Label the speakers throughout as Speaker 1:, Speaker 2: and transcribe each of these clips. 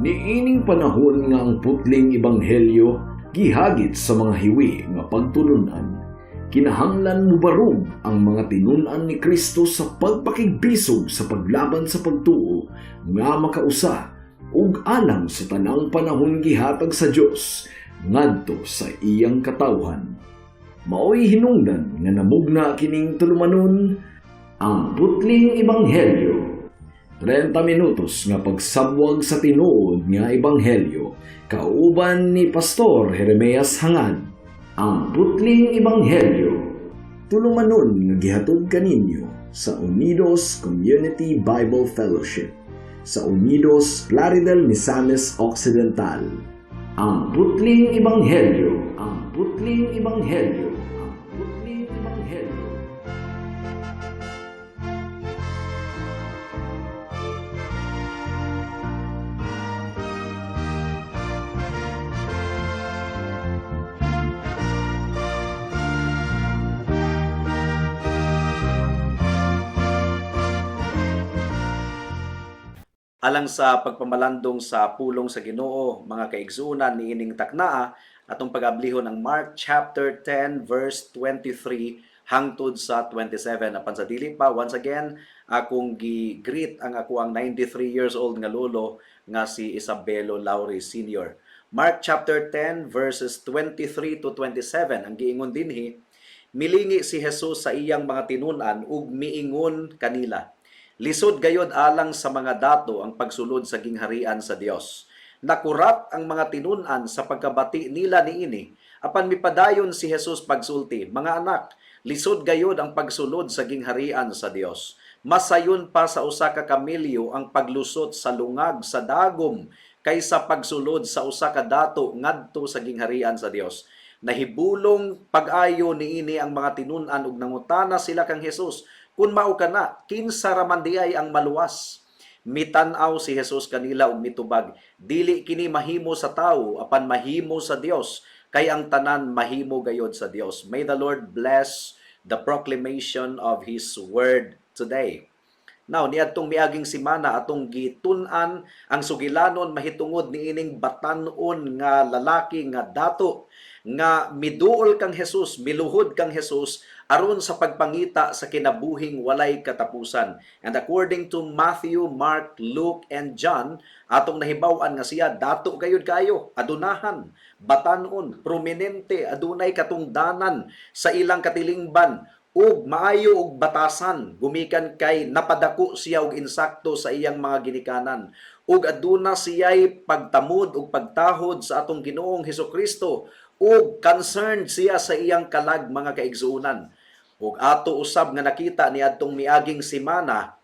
Speaker 1: Niining panahon nga ang putling ebanghelyo gihagit sa mga hiwi nga pagtulunan. Kinahanglan mubarog ang mga tinunan ni Kristo sa pagpakigbisog sa paglaban sa pagtuo nga makausa ug alang sa tanang panahon gihatag sa Dios ngadto sa iyang katawhan. Maoy hinungdan nga namugna kining tulumanon ang putling ebanghelyo. 30 minutos nga pagsabwag sa tinuod nga ebanghelyo kauban ni Pastor Jeremias Hangad. Ang putling ebanghelyo tulumanon nga gihatod kaninyo sa Unidos Community Bible Fellowship sa Unidos Plaridel, Misamis Occidental. Ang putling ebanghelyo, ang putling ebanghelyo, ang putling ebanghelyo.
Speaker 2: Alang sa pagpamalandong sa pulong sa Ginoo, mga kaigsunan niining taknaa atong pag-ablihon ang Mark chapter 10 verse 23 hangtod sa 27. Apan sa dili pa, once again, akong gi-greet ang ako ang 93 years old nga lolo nga si Isabelo Lauri Sr. Mark chapter 10 verses 23 to 27 ang giingon dinhi, milingi si Jesus sa iyang mga tinunan ug miingon kanila, lisod gayod alang sa mga dato ang pagsulod sa gingharian sa Dios. Nakurat ang mga tinunan sa pagkabati nila niini, apan mipadayon si Jesus pagsulti, mga anak, lisod gayod ang pagsulod sa gingharian sa Dios. Masayon pa sa usa ka kamilyo ang paglusot sa lungag sa dagom kaysa pagsulod sa usa ka dato ngadto sa gingharian sa Dios. Nahibulong pag-ayo niini ang mga tinunan ug nangutana sila kang Jesus, kun mao kana, kinsa ra man diay ang maluwas? Mitan-aw si Jesus kanila ug mitubag, dili kini mahimo sa tawo apan mahimo sa Dios, kay ang tanan mahimo gayod sa Dios. May the Lord bless the proclamation of His word today. Now, niadtong miaging simana atong gitun-an ang sugilanon mahitungod niining batan-on nga lalaki nga dato nga miduol kang Jesus, miluhod kang Jesus aron sa pagpangita sa kinabuhing walay katapusan. And according to Matthew, Mark, Luke, and John, atong nahibaw-an nga siya dato gayud kayo, adunahan, batan-on, prominente, adunay katungdanan sa ilang katilingban, ug maayo og batasan, gumikan kay napadako siya og insakto sa iyang mga ginikanan, ug aduna siya'y pagtamod ug pagtahod sa atong Ginoong Hesukristo, ug concerned siya sa iyang kalag, mga kaigsuunan. Ug ato usab nga nakita niadtong miaging semana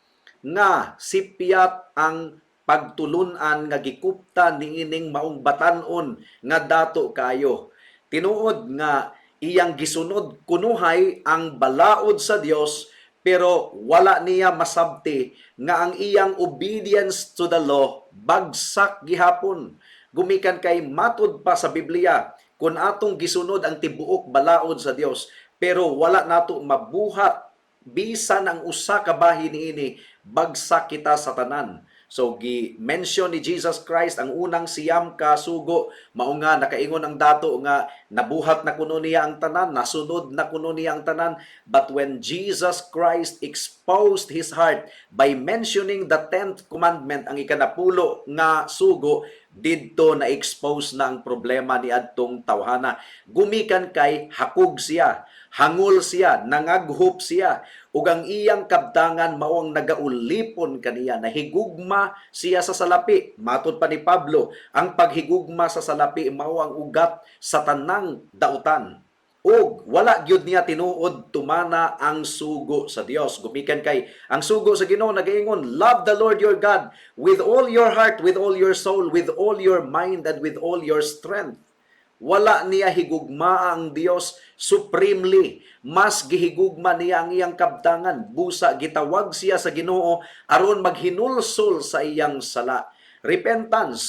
Speaker 2: nga sipyat ang pagtulunan nga gikupta niining maong batan-on nga dato kayo. Tinuod nga iyang gisunod kunuhay ang balaod sa Dios, pero wala niya masabti nga ang iyang obedience to the law bagsak gihapon. Gumikan kay matud pa sa Biblia, kung atong gisunod ang tibuok balaod sa Dios, pero wala nato mabuhat bisan ang usa ka bahin niini, bagsak kita sa tanan. So gi-mention ni Jesus Christ ang unang siyam ka sugo, mao nga nakaingon ang dato nga nabuhat na kuno niya ang tanan, nasunod na kuno niya ang tanan. But when Jesus Christ exposed His heart by mentioning the 10th commandment, ang ikanapulo nga sugo, didto na expose na ang problema ni adtong tawhana. Gumikan kay hakog siya, hangol siya, nangaghop siya, ug ang iyang kabtangan mao ang nagaulipon kaniya, nahigugma siya sa salapi. Matud pa ni Pablo, ang paghigugma sa salapi mao ang ugat sa tanang dautan. ug wala gyud niya tinuod tumana ang sugo sa Dios. Gumikan kay ang sugo sa Ginoo nagaingon, love the Lord your God with all your heart, with all your soul, with all your mind, and with all your strength. Wala niya higugma ang Dios supremely. Mas gihigugma niya ang iyang kabtangan. Busa gitawag siya sa Ginoo aron maghinulsol sa iyang sala. Repentance,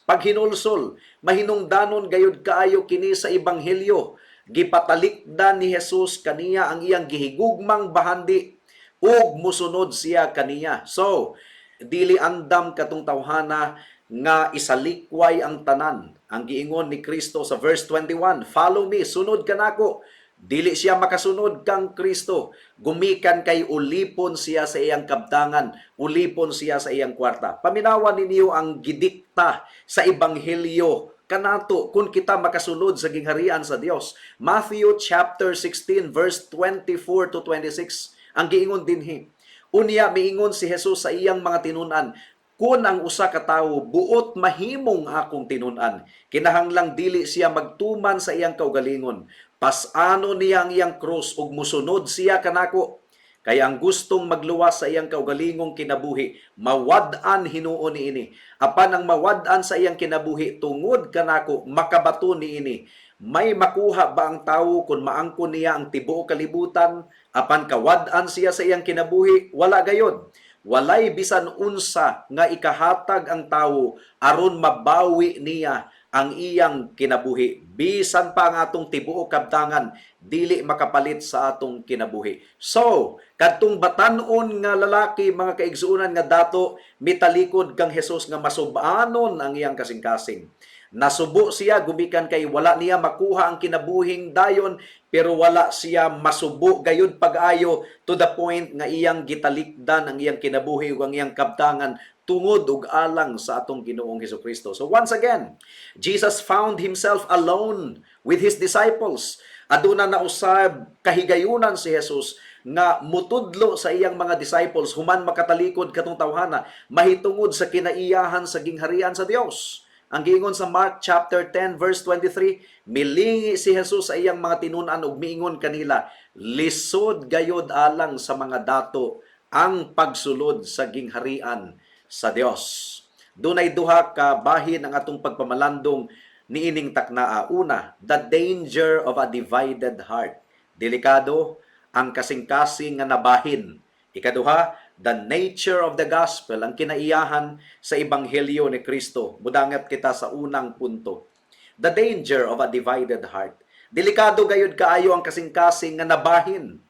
Speaker 2: paghinulsol, mahinungdanon gayud kaayo kini sa ebanghelyo. Gipatalikdan ni Jesus kaniya ang iyang gihigugmang bahandi ug musunod siya kaniya. So, dili andam katong tawhana nga isalikway ang tanan. Ang giingon ni Kristo sa verse 21, "Follow me, sunod ka nako." Dili siya makasunod kang Kristo. Gumikan kay ulipon siya sa iyang kabtangan, ulipon siya sa iyang kwarta. Paminawan ninyo ang gidikta sa ebanghelyo kanato kung kita makasunod sa gingharian sa Dios. Matthew chapter 16 verse 24 to 26. Ang giingon dinhi. Unya miingon si Jesus sa iyang mga tinun-an, "Kun ang usa ka tawo buot mahimong akong tinun-an, kinahanglang dili siya magtuman sa iyang kaugalingon. Pasano niya ang iyang krus ug musunod siya kanako. Kaya ang gustong magluwas sa iyang kaugalingong kinabuhi, mawad-an hinuon niini. Apan ang mawad-an sa iyang kinabuhi tungod kanako, makabato niini. May makuha ba ang tawo kung maangkon niya ang tibuok kalibutan? Apan kawad-an siya sa iyang kinabuhi? Wala gayod. Walay bisan unsa nga ikahatag ang tawo aron mabawi niya ang iyang kinabuhi. Bisan pa ang atong tibuok kabtangan, dili makapalit sa atong kinabuhi." So, kadtong batan-on nga lalaki, mga kaigsuunan nga dato, mitalikod kang Hesus nga masubanon ang iyang kasing-kasing. Nasubo siya, gumikan kay wala niya makuha ang kinabuhing dayon, pero wala siya masubo gayud pag-ayo to the point nga iyang gitalikdan ang iyang kinabuhi ug ang iyang kabtangan tungod ug alang sa atong Ginoong Hesukristo. So once again, Jesus found himself alone with his disciples. Aduna na usab kahigayunan si Jesus nga mutudlo sa iyang mga disciples human makatalikod katong tawhana mahitungod sa kinaiyahan sa gingharian sa Dios. Ang giingon sa Mark chapter 10 verse 23, milingi si Jesus sa iyang mga tinun-an ug miingon kanila, "Lisod gayod alang sa mga dato ang pagsulod sa gingharian sa Dios." Dunay duha ka bahin ang atong pagpamalandong niining taknaa. Una, the danger of a divided heart. Delikado ang kasing-kasing nga nabahin. Ikaduha, the nature of the gospel, ang kinaiyahan sa ebanghelyo ni Kristo. Mudangat kita sa unang punto. The danger of a divided heart. Delikado gayud kaayo ang kasing-kasing nga nabahin.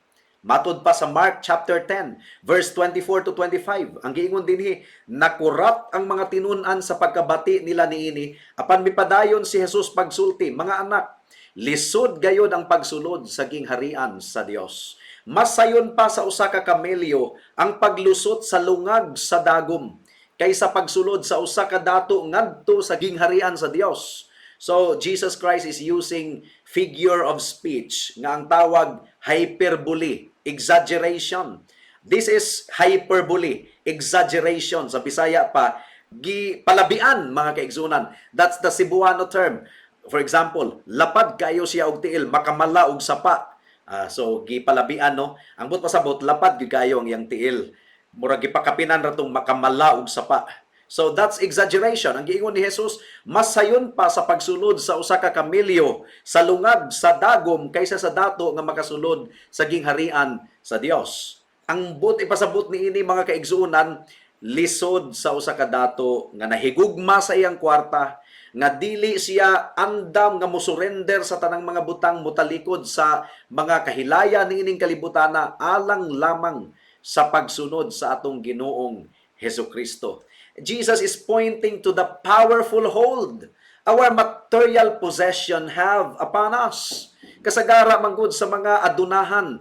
Speaker 2: Matud pa sa Mark chapter 10, verse 24 to 25. Ang giingon dinhi, nakurat ang mga tinun-an sa pagkabati nila niini, apan mipadayon si Jesus pagsulti, "Mga anak, lisod gayod ang pagsulod sa gingharian sa Dios. Masayon pa sa usa ka kamelyo ang paglusot sa lungag sa dagom kaysa pagsulod sa usa ka dato ngadto sa gingharian sa Dios." So Jesus Christ is using figure of speech nga ang tawag hyperbole, exaggeration. This is hyperbole, exaggeration. Sa Bisaya pa, gipalabian mga kaigsunan. That's the Cebuano term. For example, lapad kayo siya og tiil, makamala og sapa. So gipalabian no. Ang but pasabot lapad gyud kayo ang iyang tiil. Murag gipakapinan ra tong makamala og sapa. So that's exaggeration. Ang giingon ni Jesus, mas sayon pa sa pagsulod sa usa ka kamelyo sa lungag sa dagom kaysa sa dato nga makasulod sa gingharian sa Dios. Ang but ipasabot niini mga kaigsuonan, lisod sa usa ka dato nga nahigugma sa iyang kwarta, nga dili siya andam nga mosurrender sa tanang mga butang, mutalikod sa mga kahilaya niining kalibutana alang lamang sa pagsunod sa atong Ginoong Hesukristo. Jesus is pointing to the powerful hold our material possession have upon us. Kasagara manggod sa mga adunahan,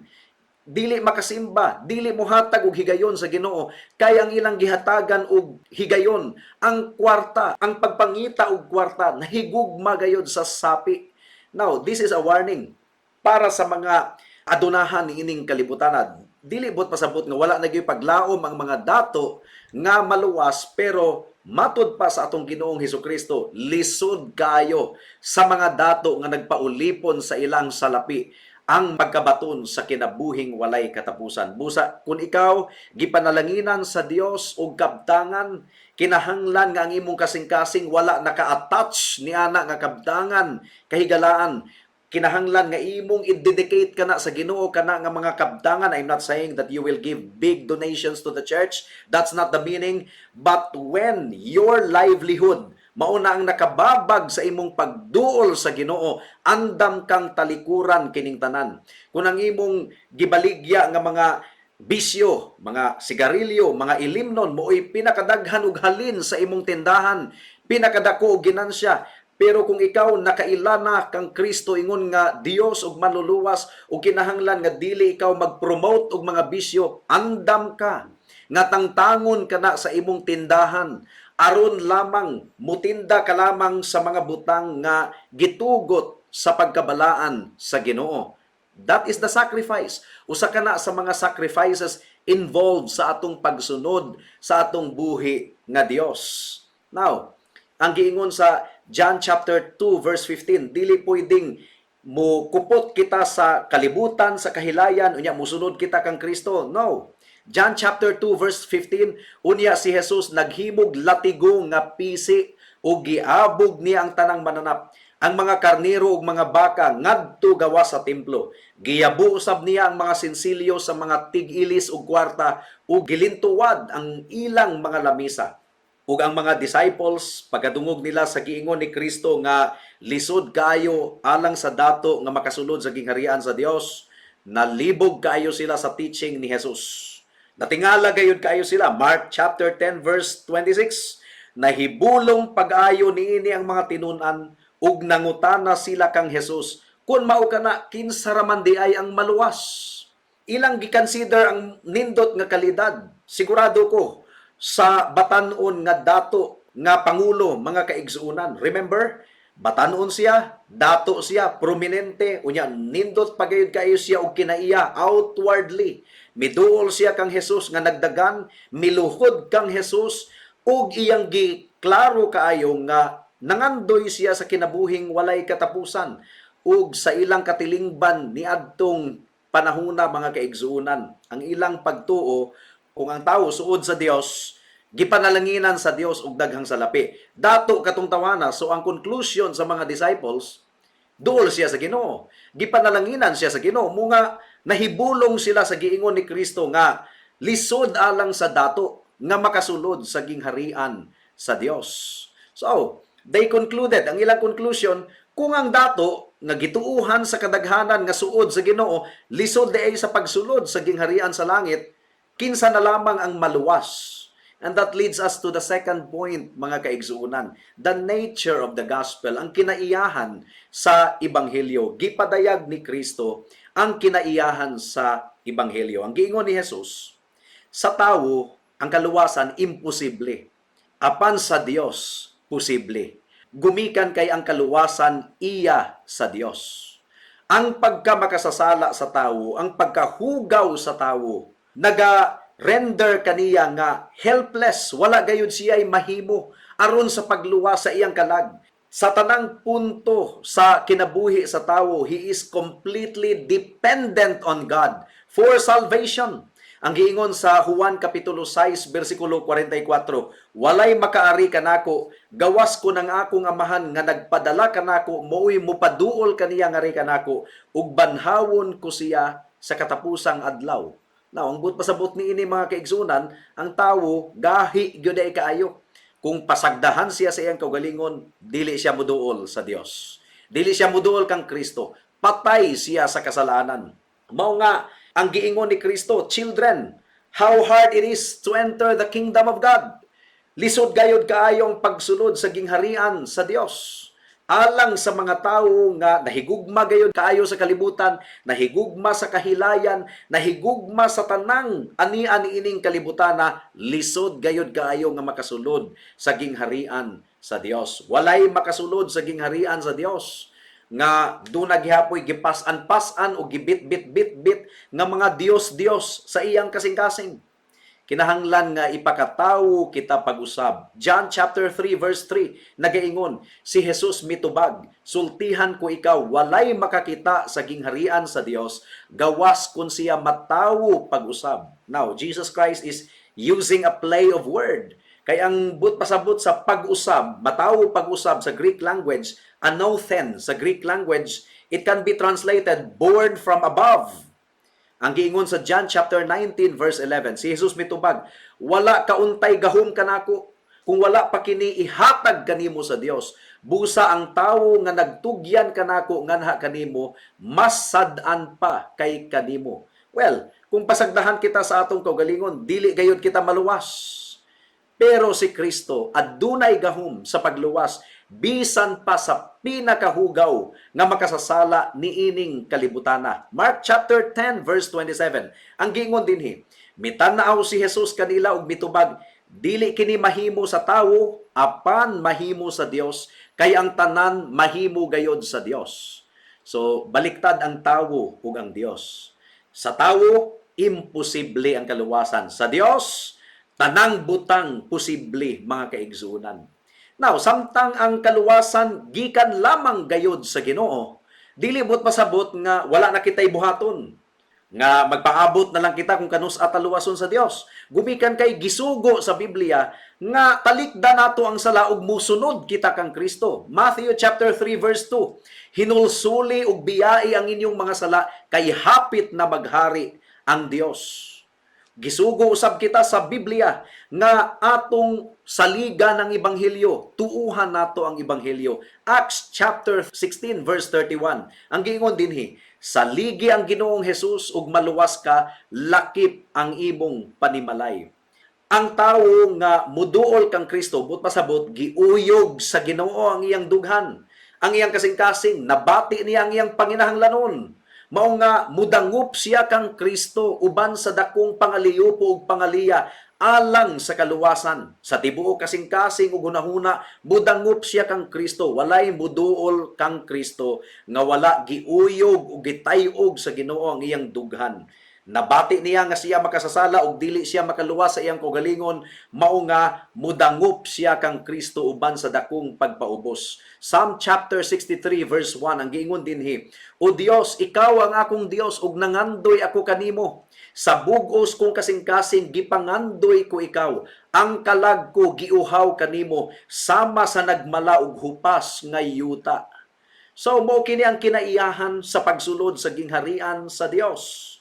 Speaker 2: dili makasimba, dili mohatag og higayon sa Ginoo, kay ang ilang gihatagan og higayon, ang kwarta, ang pagpangita og kwarta nahigugma gayud sa sapi. Now, this is a warning para sa mga adunahan niining kalibutan. Dili bot pasabot nga wala na gyud paglaom ang mga dato nga maluwas, pero matud pa sa atong Ginoong Hesukristo, lisod kayo sa mga dato nga nagpaulipon sa ilang salapi ang magkabaton sa kinabuhing walay katapusan. Busa, kung ikaw gipanalanginan sa Dios og kabtangan, kinahanglan nga ang imong kasing-kasing wala naka-attach ni ana nga kabtangan, kahigalaan. Kinahanglan nga imong i-dedicate ka na sa Ginoo kana nga mga kabtangan. I'm not saying that you will give big donations to the church. That's not the meaning. But when your livelihood mauna ang nakababag sa imong pagduol sa Ginoo, andam kang talikuran kining tanan. Kung ang imong gibaligya nga mga bisyo, mga sigarilyo, mga ilimnon, moo'y pinakadaghan ug halin sa imong tindahan, pinakadako og ginansya. Pero kung ikaw nakailana kang Kristo ingon nga Dios ug manluluwas ug kinahanglan nga dili ikaw mag-promote og mga bisyo, andam ka nga tangtangon kana sa imong tindahan aron lamang mutinda ka lamang sa mga butang nga gitugot sa pagkabalaan sa Ginoo. That is the sacrifice. Usa ka na sa mga sacrifices involved sa atong pagsunod sa atong buhi nga Dios. Now, ang giingon sa John chapter 2 verse 15, dili pwedeng mo kupot kita sa kalibutan, sa kahilayan, unya musunod kita kang Kristo. No. John chapter 2 verse 15, unya si Jesus naghimog latigo nga pisi o giabog niya ang tanang mananap. Ang mga karnero ug mga baka ngadto gawas sa templo. Giyabu usab niya ang mga sensilyo sa mga tig-ilis ug kwarta ug gilintuwad ang ilang mga lamisa. Ug ang mga disciples pagkadungog nila sa giingon ni Kristo nga lisod kaayo alang sa dato nga makasulod sa gingharian sa Dios, nalibog kaayo sila sa teaching ni Jesus. Natingala gayud kaayo sila. Mark chapter 10 verse 26, nahibulong pag-ayo niini ang mga tinunan ug nangutana sila kang Jesus, kun mao kana kinsa raman di ay ang maluwas. Ilang gikonsider ang nindot nga kalidad. Sigurado ko sa batan-on nga dato nga pangulo mga kaigsuunan. Remember, batan-on siya, dato siya, prominente, unya nindot pagayud kayo siya og kinaiya outwardly. Miduol siya kang Jesus nga nagdagan, miluhod kang Jesus ug iyang giklaro kaayo nga nangandoy siya sa kinabuhing walay katapusan ug sa ilang katilingban niadtong panahona mga kaigsuunan. Ang ilang pagtuo kung ang tawo suod sa Dios, gipanalanginan sa Dios ug daghang salapi. Dato katong tawana, so ang conclusion sa mga disciples, duol siya sa Ginoo. Gipanalanginan siya sa Ginoo. Mga nahibulong sila sa giingon ni Kristo nga lisod alang sa dato nga makasulod sa gingharian sa Dios. So, they concluded, ang ilang conclusion, kung ang dato nga gituuhan sa kadaghanan nga suod sa Ginoo, lisod diay sa pagsulod sa gingharian sa langit, kinsa na lamang ang maluwas. And that leads us to the second point, mga kaigsuunan, the nature of the gospel, ang kinaiyahan sa Ebanghelyo. Gipadayag ni Kristo ang kinaiyahan sa Ebanghelyo. Ang giingon ni Jesus, sa tawo, ang kaluwasan, imposible. Apan sa Dios, posible. Gumikan kay ang kaluwasan, iya sa Dios. Ang pagkamakasasala sa tawo, ang pagkahugaw sa tawo, naga-render kaniya nga helpless, wala gayud siya ay mahimo aron sa pagluwas sa iyang kalag. Sa tanang punto sa kinabuhi sa tawo, he is completely dependent on God for salvation. Ang giingon sa Juan kapitulo 6 bersikulo 44, walay makaari kanako, gawas ko ng akong amahan nga nagpadala kanako, mo'y mupaduol kaniya nga ri kanako, ug banhawon ko siya sa katapusang adlaw. Now, ang pasabot ni ini mga kaigsunan, ang tawo gahi gyud ay kaayo. Kung pasagdahan siya sa iyang kaugalingon, dili siya muduol sa Dios. Dili siya muduol kang Kristo. Patay siya sa kasalanan. Mao nga ang giingon ni Kristo, children, how hard it is to enter the kingdom of God. Lisod gayud kaayong pagsulod sa gingharian sa Dios. Alang sa mga tawo nga nahigugma gayud kaayo sa kalibutan, nahigugma sa kahilayan, nahigugma sa tanang ani-ani ining kalibutan na lisod gayud kaayo nga makasulod sa gingharian sa Dios. Walay makasulod sa gingharian sa Dios nga doon naghihapoy gipas-an-pasan o gibit-bit-bit-bit nga mga Dios-Dios sa iyang kasing-kasing. Kinahanglan nga ipakatawo kita pag-usab. John chapter 3 verse 3 nagaingon, si Jesus mitubag, sultihan ko ikaw, walay makakita sa gingharian sa Dios, gawas kun siya matawo pag-usab. Now, Jesus Christ is using a play of word. Kay ang pasabot sa pag-usab, matawo pag-usab sa Greek language, anothen sa Greek language, it can be translated born from above. Ang giingon sa John chapter 19 verse 11, si Jesus mitubag, wala kauntay gahom kanako, kung wala pa kini ihatag kanimo sa Dios. Busa ang tawo nga nagtugyan kanako nganha kanimo, mas sad-an pa kay kanimo. Well, kung pasagdahan kita sa atong kaugalingon, dili gayud kita maluwas. Pero si Kristo adunay gahom sa pagluwas bisan pa sa pinakahugaw nga makasasala niining kalibutana. Mark chapter 10 verse 27. Ang giingon dinhi, mitanaw si Jesus kanila og mitubag, dili kini mahimo sa tawo apan mahimo sa Dios, kay ang tanan mahimo gayod sa Dios. So baliktad ang tawo ug ang Dios. Sa tawo imposible ang kaluwasan. Sa Dios tanang butang posible mga kaigsunan. Now, samtang ang kaluwasan gikan lamang gayod sa Ginoo, dili bot pasabot nga wala na kitay buhaton. Nga magpaabot na lang kita kung kanus at taluwason sa Dios. Gumikan kay gisugo sa Biblia nga talikda nato ang sala ug musunod kita kang Kristo. Matthew chapter 3 verse 2. Hinulsuli ug biyai ang inyong mga sala kay hapit na maghari ang Dios. Gisugo usab kita sa Biblia nga atong saliga ng Ebanghelyo, tuuhan nato ang Ebanghelyo. Acts chapter 16 verse 31. Ang giingon dinhi, saligi ang Ginoong Hesus ug maluwas ka, lakip ang imong panimalay. Ang tawo nga muduol kang Kristo, but pasabot giuyog sa Ginoo ang iyang dughan, ang iyang kasing-kasing, nabati niya ang iyang panginahanglanon. Mao nga mudangup siya kang Kristo uban sa dakong pangaliupo ug pangaliya alang sa kaluwasan. Sa tibuok kasing-kasing ug hunahuna mudangup siya kang Kristo, walay muduol kang Kristo nga wala giuyog ug gitay-og sa Ginoo ang iyang dughan. Nabati niya nga siya makasasala ug dili siya makaluwas sa iyang kaugalingon, mao nga mudangup siya kang Kristo uban sa dakong pagpaubos. Psalm chapter 63 verse 1 ang giingon dinhi, O Dios, ikaw ang akong Dios ug nangandoy ako kanimo. Sa bug-os kong kasing-kasing gipangandoy ko ikaw. Ang kalag ko giuhaw kanimo sama sa nagmala ug hupas nga yuta. So mao kini ang kinaiyahan sa pagsulod sa gingharian sa Dios.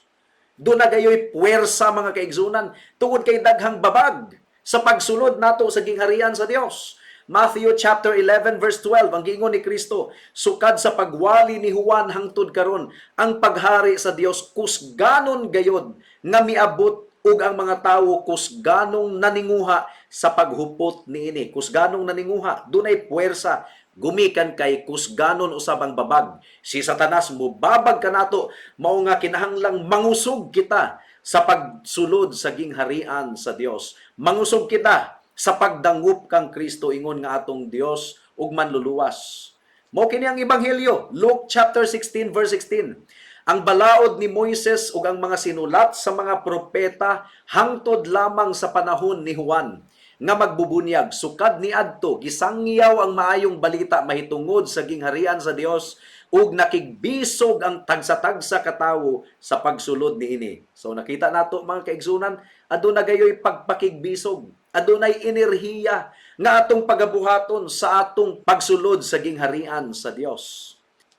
Speaker 2: Doon na gayoy puwersa mga kaigsunan tungod kay daghang babag sa pagsulod nato sa gingharian sa Dios. Matthew chapter 11 verse 12 ang giingon ni Kristo, sukad sa pagwali ni Juan hangtod karon ang paghari sa Dios kusganon gayod nga miabot ug ang mga tawo kusganong naninguha sa paghupot niini. Kusganong naninguha, dunay puwersa. Gumikan kay kusganon usab ang babag. Si Satanas mubabag kanato, mao nga kinahanglang mangusog kita sa pagsulod sa gingharian sa Dios. Mangusog kita sa pagdangup kang Kristo ingon nga atong Dios ug manluluwas. Mao kini ang ebanghelyo, Luke chapter 16 verse 16. Ang balaod ni Moises ug ang mga sinulat sa mga propeta hangtod lamang sa panahon ni Juan nga magbubunyag, sukad ni adto gisangyaw ang maayong balita mahitungod sa gingharian sa Dios ug nakigbisog ang tagsa-tagsa katawo sa pagsulod niini. So nakita nato mga kaigsunan, aduna gayoy pagpakigbisog, adunay enerhiya nga atong pagabuhaton sa atong pagsulod sa gingharian sa Dios.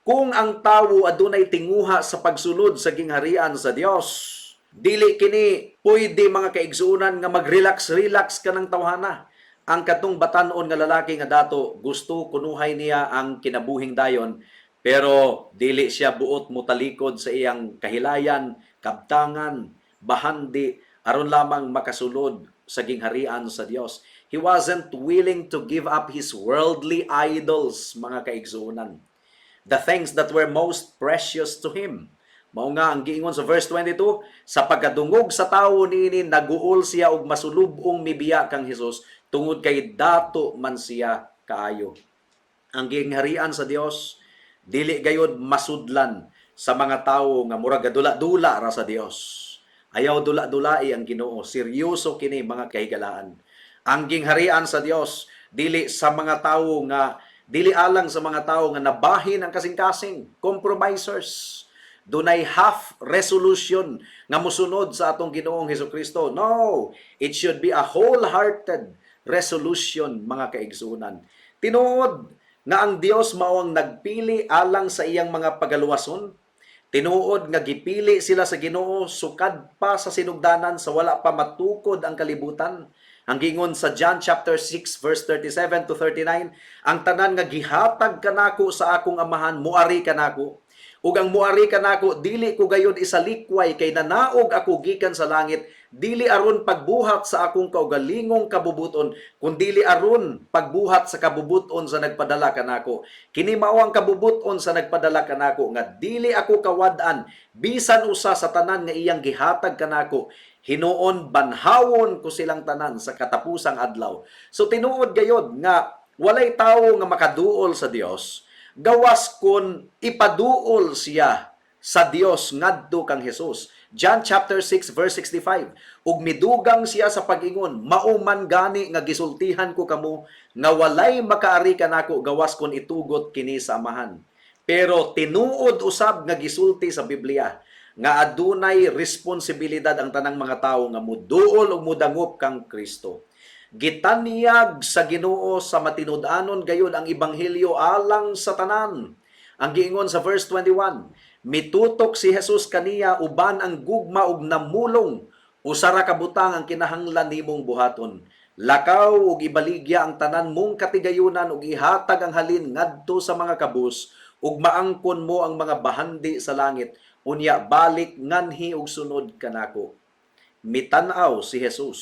Speaker 2: Kung ang tawo adunay tinguha sa pagsulod sa gingharian sa Dios, dili kini pwede mga kaigsuunan nga mag-relax-relax ka ng tawhana. Ang katong batan-on nga lalaki nga dato gusto kunuhay niya ang kinabuhing dayon, pero dili siya buot mutalikod sa iyang kahilayan, kabtangan, bahandi aron lamang makasulod sa gingharian sa Dios. He wasn't willing to give up his worldly idols, mga kaigsuunan. The things that were most precious to him. Mao nga ang giingon sa verse 22, sa pagkadungog sa tawo niini naguol siya og masulubong mibiya kang Hesus tungod kay dato man siya kaayo. Ang gingharian sa Dios dili gayud masudlan sa mga tawo nga murag dula-dula ra sa Dios. Ayaw dula-dulai ang Ginoo, seryoso kini mga kahigalaan. Ang gingharian sa Dios dili sa mga tawo nga dili alang sa mga tawo nga nabahin ang kasing-kasing, compromisers. Dunay half resolution nga mosunod sa atong Ginoong Hesukristo. No, it should be a wholehearted resolution, mga kaigsunan. Tinuod nga ang Dios mao ang nagpili alang sa iyang mga pagaluwason. Tinuod nga gipili sila sa Ginoo sukad pa sa sinugdanan sa wala pa matukod ang kalibutan. Ang gingon sa John chapter 6 verse 37 to 39, ang tanan nga gihatag kanako sa akong amahan muari kanako, ug ang muari kanako dili ko gayud isalikway kay nanaog ako gikan sa langit, dili aron pagbuhat sa akong kaugalingong kabubuton, kundi aron pagbuhat sa kabubuton sa nagpadala kanako. Kini mao ang kabubuton sa nagpadala kanako, nga dili ako kawad-an bisan usa sa tanan nga iyang gihatag kanako. Hinuon banhawon ko silang tanan sa katapusang adlaw. So tinuod gayod nga walay tawo nga makaduol sa Dios, gawas kun ipaduol siya sa Dios ngadto kang Hesus. John chapter 6 verse 65. Ug midugang siya sa pag-ingon, mao man gani nga gisultihan ko kamo nga walay makaari kanako gawas kun itugot kini sa Amahan. Pero tinuod usab nga gisulti sa Biblia nga adunay responsibilidad ang tanang mga tawo nga muduol ug mudangop kang Kristo. Gitanyag sa Ginoo sa matinud-anon gayud ang ebanghelyo alang sa tanan. Ang giingon sa verse 21, mitutok si Jesus kaniya uban ang gugma ug namulong, usara ka butang ang kinahanglan nimong buhaton. Lakaw ug ibaligya ang tanan mong katigayunan ug ihatag ang halin ngadto sa mga kabus ug maangkon mo ang mga bahandi sa langit. Unya balik nganhi ug sunod kanako. Mitan-aw si Jesus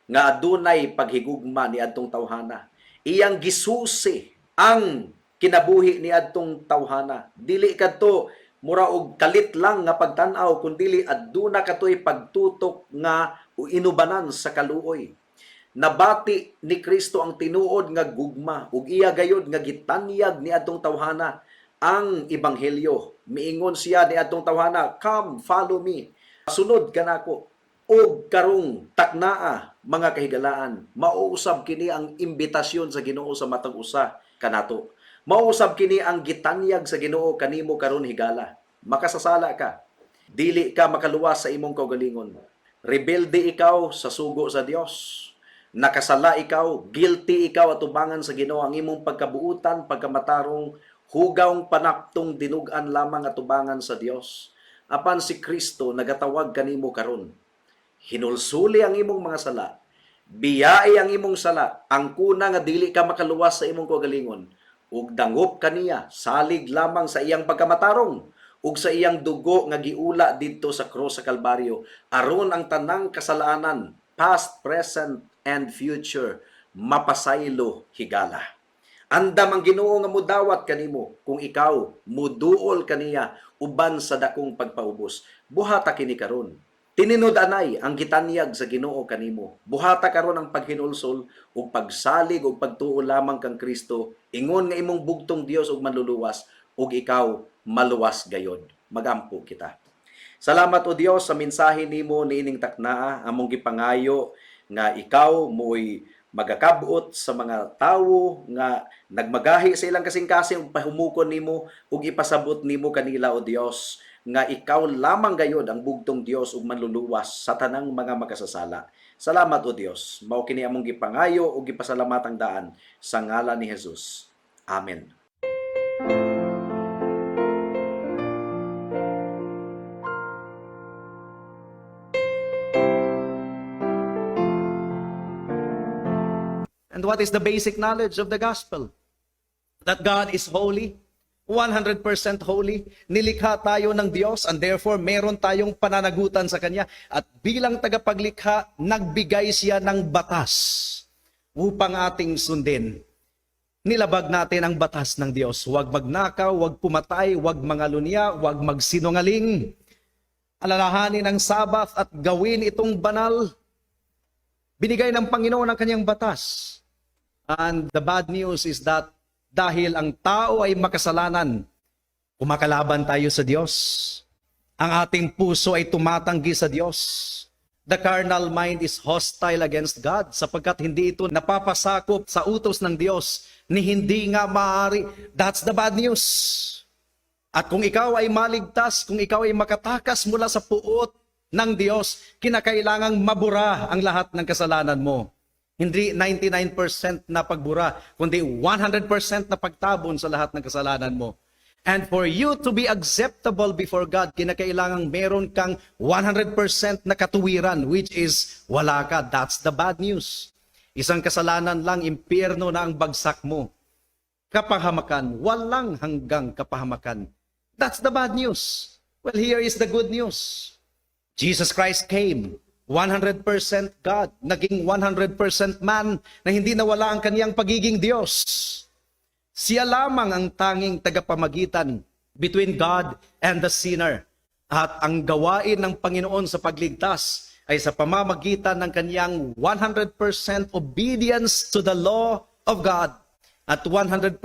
Speaker 2: nga adunay paghigugma ni adtong tawhana. Iyang gisusi ang kinabuhi ni adtong tawhana. Dili kadto mura og kalit lang nga pagtan-aw, kundi aduna katoy pagtutok nga inubanan sa kaluoy. Nabati ni Kristo ang tinuod nga gugma ug iya gayud nga gitanyag ni adtong tawhana ang ebanghelyo. Miingon siya ni adtong tawhana, "Come, follow me. Sunod kanako." Og karong taknaa mga kahigalaan, mauusab kini ang imbitasyon sa Ginoo sa matag usa kanato. Mauusab kini ang gitanyag sa Ginoo kanimo karon higala. Makasasala ka, dili ka makaluwas sa imong kaugalingon. Rebelde ikaw sa sugo sa Dios. Nakasala ikaw, guilty ikaw atubangan sa Ginoo. Ang imong pagkabuutan, pagkamatarong, hugawng panaptong dinugan lamang atubangan sa Dios. Apan si Kristo nagatawag kanimo karon. Hinulsuli ang imong mga sala, biyai ang imong sala, ang kuna nga dili ka makaluwas sa imong kaugalingon, ug dangop kaniya, salig lamang sa iyang pagkamatarong, ug sa iyang dugo nga giula didto sa krus sa Kalbaryo, aron ang tanang kasalaanan, past, present, and future, mapasaylo higala. Andam ang Ginoo nga mudawat kanimo kung ikaw muduol kaniya uban sa dakong pagpaubos. Buhata kini karon. Tininud-anay ang gitanyag sa Ginoo kanimo. Buhata karon ang paghinulsol ug pagsalig ug pagtuo lamang kang Kristo. Ingon nga imong bugtong Dios ug manluluwas ug ikaw maluwas gayod. Magampo kita. Salamat o Dios sa mensahe nimo niining taknaa, among gipangayo nga ikaw mo'y magakabot sa mga tawo nga nagmagahi sa ilang kasing-kasing ug pahumukon nimo ug ipasabot nimo kanila o Dios nga ikaw lamang gayod ang bugtong Dios ug manluluwas sa tanang mga makasasala. Salamat o Dios. Mao kini among gipangayo ug gipasalamat ang daan sa ngalan ni Jesus. Amen. And what is the basic knowledge of the gospel? That God is holy, 100% holy. Nilikha tayo ng Diyos and therefore meron tayong pananagutan sa Kanya. At bilang tagapaglikha, nagbigay siya ng batas upang ating sundin. Nilabag natin ang batas ng Diyos. Huwag magnakaw, huwag pumatay, huwag mangalunya, huwag magsinungaling. Alalahanin ang Sabat at gawin itong banal. Binigay ng Panginoon ang Kanyang batas. And the bad news is that dahil ang tao ay makasalanan, kumakalaban tayo sa Diyos. Ang ating puso ay tumatanggi sa Diyos. The carnal mind is hostile against God sapagkat hindi ito napapasakop sa utos ng Diyos ni hindi nga maaari. That's the bad news. At kung ikaw ay maligtas, kung ikaw ay makatakas mula sa puot ng Diyos, kinakailangang mabura ang lahat ng kasalanan mo. Hindi 99% na pagbura, kundi 100% na pagtabon sa lahat ng kasalanan mo. And for you to be acceptable before God, kinakailangang meron kang 100% na katuwiran, which is wala ka. That's the bad news. Isang kasalanan lang, impyerno na ang bagsak mo. Kapahamakan, walang hanggang kapahamakan.
Speaker 3: That's the bad news. Well, here is the good news. Jesus Christ came, 100% God, naging 100% man na hindi nawala ang kaniyang pagiging Diyos. Siya lamang ang tanging tagapamagitan between God and the sinner. At ang gawain ng Panginoon sa pagligtas ay sa pamamagitan ng kaniyang 100% obedience to the law of God at 100%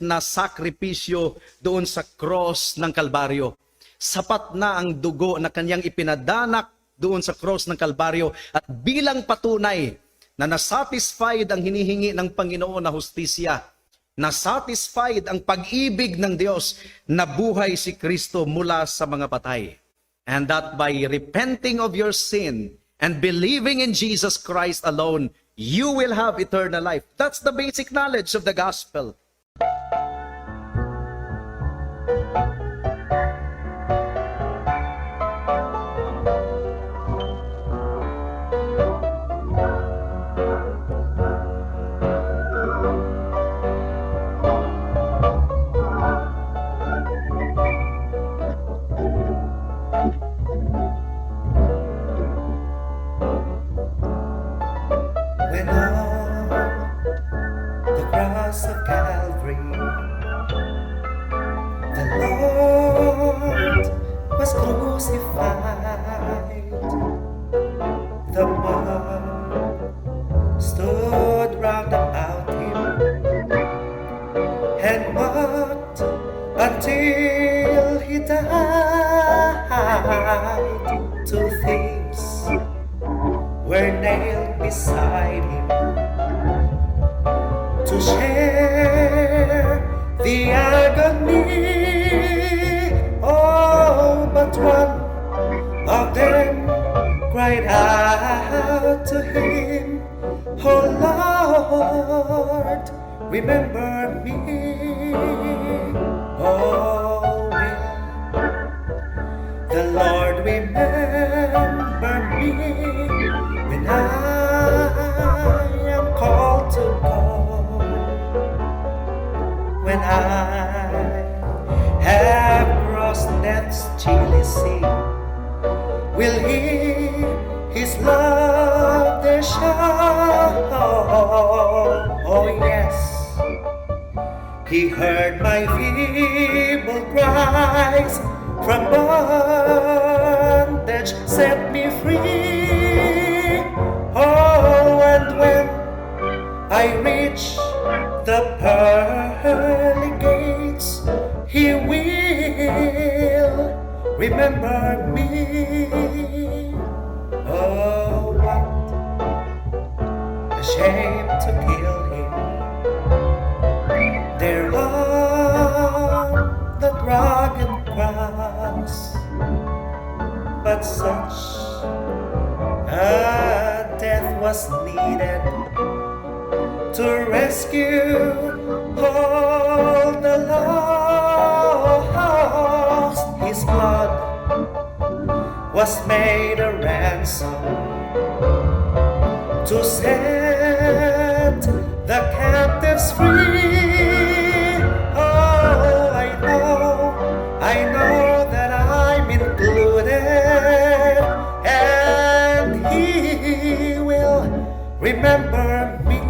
Speaker 3: na sakripisyo doon sa cross ng Kalbaryo. Sapat na ang dugo na kanyang ipinadanak doon sa cross ng Kalbaryo at bilang patunay na nasatisfied ang hinihingi ng Panginoon na hustisya, nasatisfied ang pag-ibig ng Diyos, nabuhay si Kristo mula sa mga patay. And that by repenting of your sin and believing in Jesus Christ alone, you will have eternal life. That's the basic knowledge of the gospel.
Speaker 4: When on the cross of Calvary, the Lord was crucified. The mob stood round about him and mocked until he died. Two thieves were nailed beside him to share the agony. Oh, but one of them cried out to him, "Oh Lord, remember me." Oh, will the Lord remember me when I am called to go, when I have crossed death's chilly sea? Will He His love there show? Oh yes, He heard my feeble cries, from bondage set me free. Oh, and when I reach the pearly gates, He will remember me. Oh, what a shame to kill Him there on that rugged cross, but such a death was needed to rescue all the lost. His blood was made a ransom to set the captives free. Oh, I know that I'm included, and He will remember me.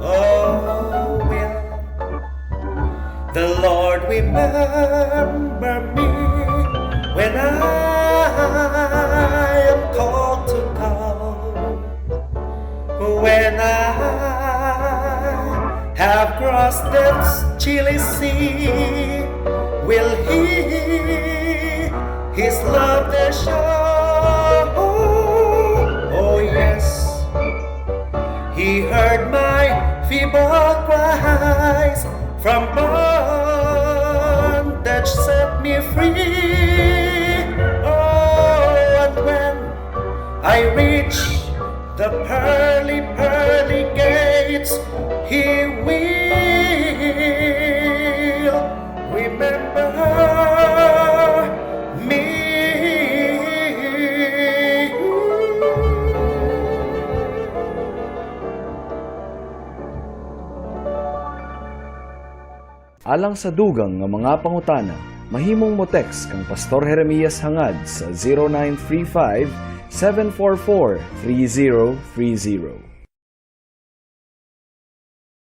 Speaker 4: Oh, will the Lord remember me when I am called to go, when I have crossed death's chilly sea? Will He His love there show? Oh yes, He heard my feeble cries, from bondage set me free. Oh, and when I reach the pearly, pearly gates, He will remember me.
Speaker 5: Alang sa dugang nga mga pangutana, mahimong mo text kang Pastor Jeremias hangad sa 0935 744 3030.